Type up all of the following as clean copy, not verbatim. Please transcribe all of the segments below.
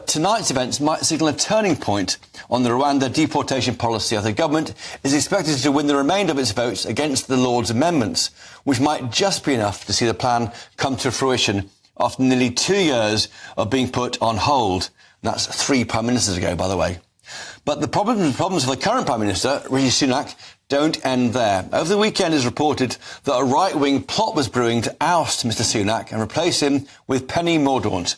tonight's events might signal a turning point on the Rwanda deportation policy, as the government is expected to win the remainder of its votes against the Lord's amendments, which might just be enough to see the plan come to fruition after nearly 2 years of being put on hold. And that's 3 prime ministers ago, by the way. But the problems for the current Prime Minister, Rishi Sunak, don't end there. Over the weekend, it is reported that a right-wing plot was brewing to oust Mr Sunak and replace him with Penny Mordaunt.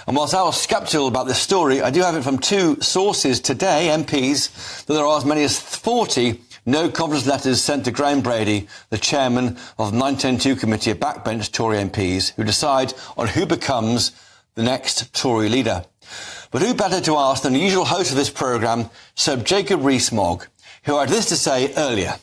And whilst I was sceptical about this story, I do have it from 2 sources today, MPs, that there are as many as 40 no-confidence letters sent to Graham Brady, the chairman of the 1992 committee of backbench Tory MPs, who decide on who becomes the next Tory leader. But who better to ask than the usual host of this programme, Sir Jacob Rees-Mogg, who had this to say earlier.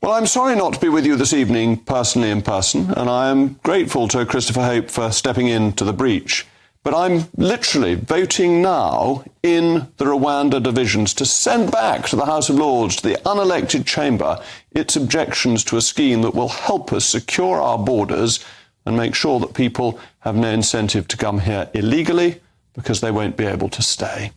Well, I'm sorry not to be with you this evening personally in person, and I am grateful to Christopher Hope for stepping into the breach. But I'm literally voting now in the Rwanda divisions to send back to the House of Lords, to the unelected chamber, its objections to a scheme that will help us secure our borders and make sure that people have no incentive to come here illegally, because they won't be able to stay.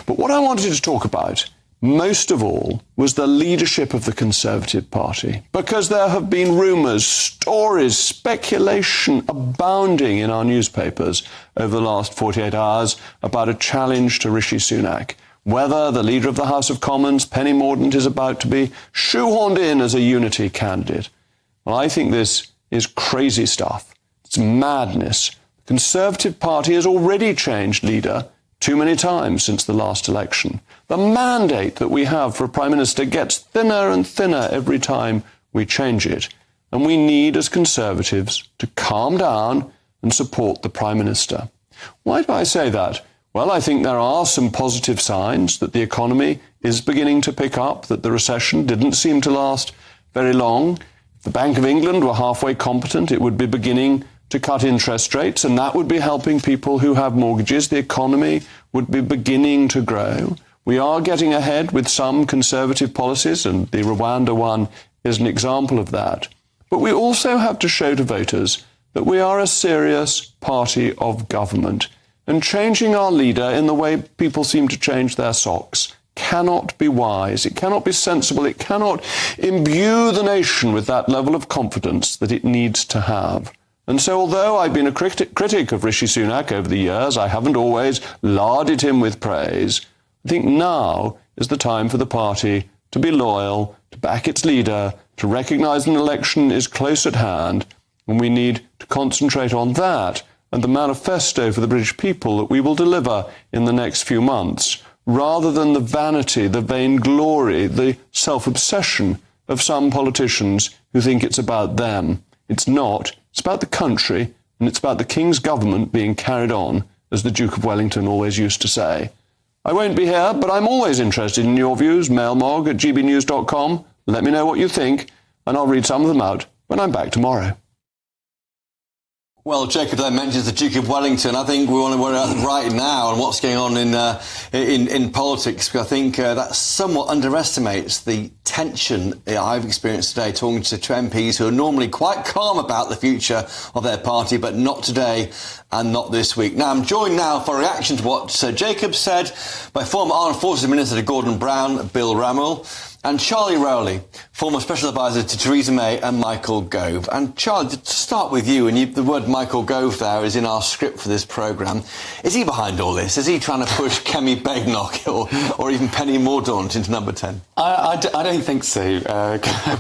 But what I wanted to talk about, most of all, was the leadership of the Conservative Party, because there have been rumours, stories, speculation abounding in our newspapers over the last 48 hours about a challenge to Rishi Sunak, whether the leader of the House of Commons, Penny Mordaunt, is about to be shoehorned in as a unity candidate. Well, I think this is crazy stuff. It's madness. The Conservative Party has already changed leader too many times since the last election. The mandate that we have for a Prime Minister gets thinner and thinner every time we change it. And we need, as Conservatives, to calm down and support the Prime Minister. Why do I say that? Well, I think there are some positive signs that the economy is beginning to pick up, that the recession didn't seem to last very long. If the Bank of England were halfway competent, it would be beginning to cut interest rates, and that would be helping people who have mortgages. The economy would be beginning to grow. We are getting ahead with some Conservative policies, and the Rwanda one is an example of that. But we also have to show to voters that we are a serious party of government, and changing our leader in the way people seem to change their socks cannot be wise, it cannot be sensible, it cannot imbue the nation with that level of confidence that it needs to have. And so although I've been a critic of Rishi Sunak over the years, I haven't always larded him with praise. I think now is the time for the party to be loyal, to back its leader, to recognise an election is close at hand, and we need to concentrate on that and the manifesto for the British people that we will deliver in the next few months, rather than the vanity, the vainglory, the self-obsession of some politicians who think it's about them. It's not. It's about the country, and it's about the King's government being carried on, as the Duke of Wellington always used to say. I won't be here, but I'm always interested in your views. mailmog@gbnews.com. Let me know what you think, and I'll read some of them out when I'm back tomorrow. Well, Jacob then mentions the Duke of Wellington. I think we want to worry about right now and what's going on in politics, because I think that somewhat underestimates the tension I've experienced today talking to 2 MPs who are normally quite calm about the future of their party, but not today and not this week. Now, I'm joined now for a reaction to what Sir Jacob said by former Armed Forces Minister Gordon Brown, Bill Rammell, and Charlie Rowley, former Special Advisor to Theresa May and Michael Gove. And Charlie, to start with you, and the word Michael Gove there is in our script for this programme. Is he behind all this? Is he trying to push Kemi Badenoch or even Penny Mordaunt into number 10? I don't think so,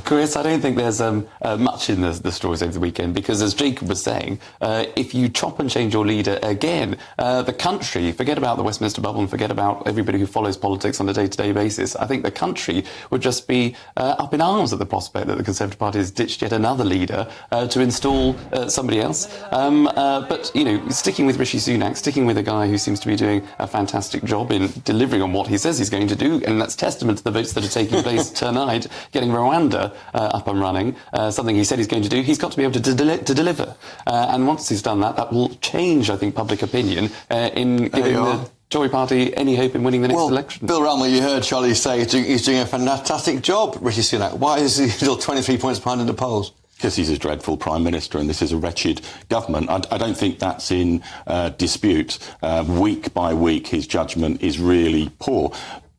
Chris. I don't think there's much in the stories over the weekend, because as Jacob was saying, if you chop and change your leader again, the country, forget about the Westminster bubble and forget about everybody who follows politics on a day-to-day basis, I think the country would just be up in arms at the prospect that the Conservative Party has ditched yet another leader to install somebody else. But, you know, sticking with Rishi Sunak, sticking with a guy who seems to be doing a fantastic job in delivering on what he says he's going to do, and that's testament to the votes that are taking place tonight, getting Rwanda up and running, something he said he's going to do, he's got to be able to deliver. And once he's done that, that will change, I think, public opinion in giving the Tory party any hope in winning the next election. Bill Rammell, you heard Charlie say he's doing a fantastic job, Rishi Sunak. Why is he still 23 points behind in the polls? Because he's a dreadful Prime Minister and this is a wretched government. I don't think that's in dispute. Week by week, his judgment is really poor.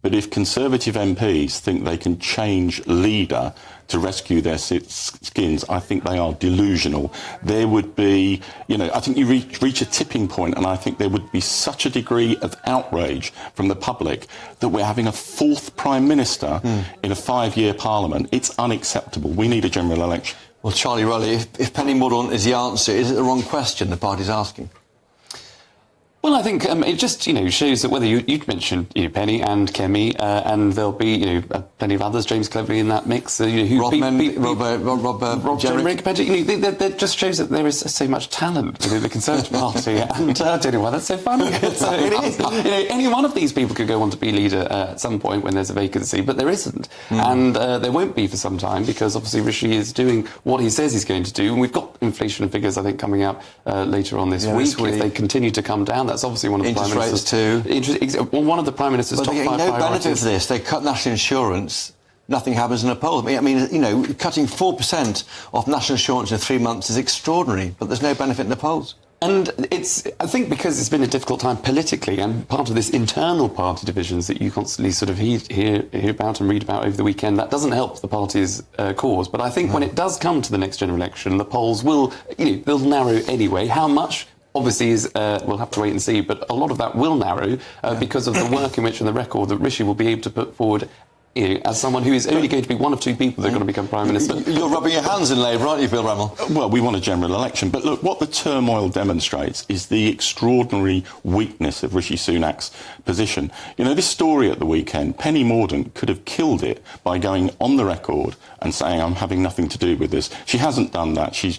But if Conservative MPs think they can change leader to rescue their skins, I think they are delusional. There would be, I think you reach a tipping point, and I think there would be such a degree of outrage from the public that we're having a fourth Prime Minister in a 5-year Parliament. It's unacceptable. We need a general election. Well, Charlie Rowley, if Penny Mordaunt is the answer, is it the wrong question the party's asking? Well, I think it just, shows that whether you mentioned, Penny and Kemi, and there'll be, plenty of others, James Cleverly in that mix, who Rob Jenrick. That just shows that there is so much talent within the Conservative Party, and I don't know why that's so funny. So it is. Any one of these people could go on to be leader at some point when there's a vacancy, but there isn't, and there won't be for some time because obviously Rishi is doing what he says he's going to do, and we've got inflation figures I think coming out later on this week. If they continue to come down, that's obviously one of the Prime Minister's one of the Prime Minister's top 5 priorities. No benefit for this. They cut national insurance. Nothing happens in a poll. I mean, cutting 4% off national insurance in 3 months is extraordinary, but there's no benefit in the polls. And I think because it's been a difficult time politically, and part of this internal party divisions that you constantly sort of hear about and read about over the weekend, that doesn't help the party's cause. But I think when it does come to the next general election, the polls will, they'll narrow anyway. How much? Obviously, we'll have to wait and see, but a lot of that will narrow because of the work in which and the record that Rishi will be able to put forward as someone who is only going to be one of 2 people that are going to become Prime Minister. You're rubbing your hands in Labour, aren't you, Bill Remmell? Well, we want a general election. But look, what the turmoil demonstrates is the extraordinary weakness of Rishi Sunak's position. This story at the weekend, Penny Mordaunt could have killed it by going on the record and saying, I'm having nothing to do with this. She hasn't done that. She's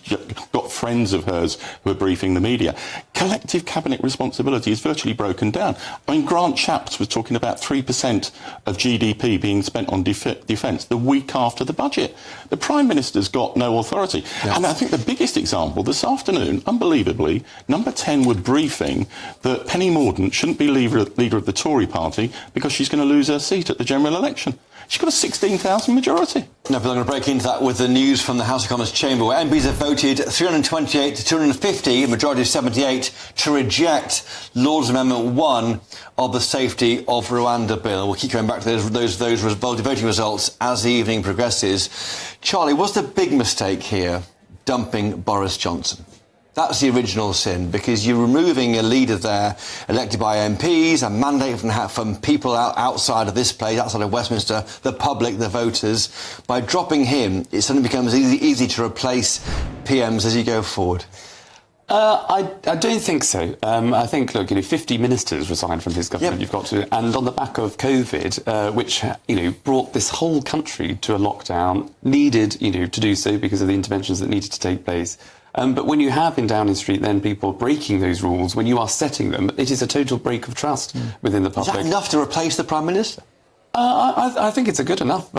got friends of hers who are briefing the media. Collective cabinet responsibility is virtually broken down. I mean, Grant Shapps was talking about 3% of GDP being spent on defence the week after the budget. The Prime Minister's got no authority. Yes. And I think the biggest example, this afternoon, unbelievably, Number 10 were briefing that Penny Mordaunt shouldn't be leader of the Tory party because she's going to lose her seat at the general election. She's got a 16,000 majority. No, but I'm going to break into that with the news from the House of Commons chamber, where MPs have voted 328 to 250, a majority of 78, to reject Lord's Amendment 1 of the Safety of Rwanda bill. We'll keep going back to those voting results as the evening progresses. Charlie, what's the big mistake here? Dumping Boris Johnson. That's the original sin, because you're removing a leader there elected by MPs, a mandate from people outside of this place, outside of Westminster, the public, the voters. By dropping him, it suddenly becomes easy to replace PMs as you go forward. I don't think so. I think, look, 50 ministers resigned from his government. Yep. You've got to, and on the back of COVID, which brought this whole country to a lockdown, needed to do so because of the interventions that needed to take place. But when you have in Downing Street then people breaking those rules, when you are setting them, it is a total break of trust within the public. Is that enough to replace the Prime Minister? I think it's a good enough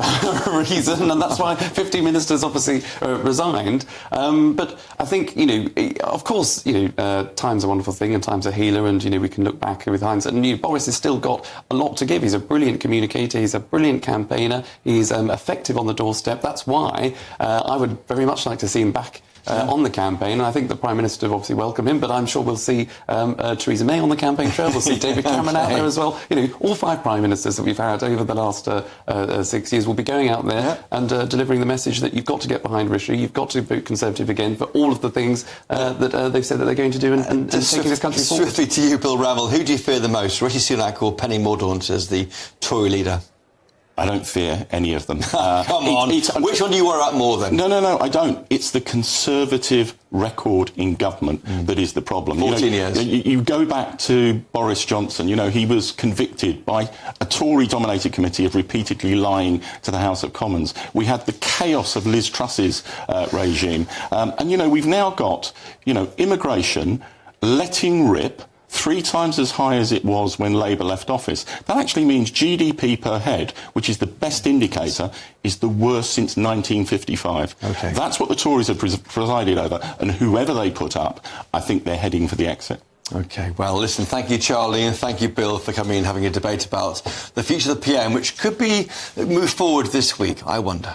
reason, and that's why 50 ministers obviously resigned. But I think, of course, time's a wonderful thing and time's a healer, and, we can look back with hindsight. And Boris has still got a lot to give. He's a brilliant communicator. He's a brilliant campaigner. He's effective on the doorstep. That's why I would very much like to see him back on the campaign, and I think the Prime Minister obviously welcomed him, but I'm sure we'll see Theresa May on the campaign trail, we'll see David Cameron out there as well. All 5 Prime Ministers that we've had over the last 6 years will be going out there and delivering the message that you've got to get behind Rishi, you've got to vote Conservative again for all of the things that they've said that they're going to do and taking this country forward. Swiftly to you, Bill Remmell, who do you fear the most, Rishi Sunak or Penny Mordaunt as the Tory leader? I don't fear any of them. Come on. Which one do you worry about more then? No, I don't. It's the Conservative record in government that is the problem. 14 years. You go back to Boris Johnson. He was convicted by a Tory-dominated committee of repeatedly lying to the House of Commons. We had the chaos of Liz Truss's regime. And we've now got, immigration letting rip 3 times as high as it was when Labour left office. That actually means GDP per head, which is the best indicator, is the worst since 1955. Okay. That's what the Tories have presided over, and whoever they put up, I think they're heading for the exit. OK, well, listen, thank you, Charlie, and thank you, Bill, for coming and having a debate about the future of the PM, which could be moved forward this week, I wonder.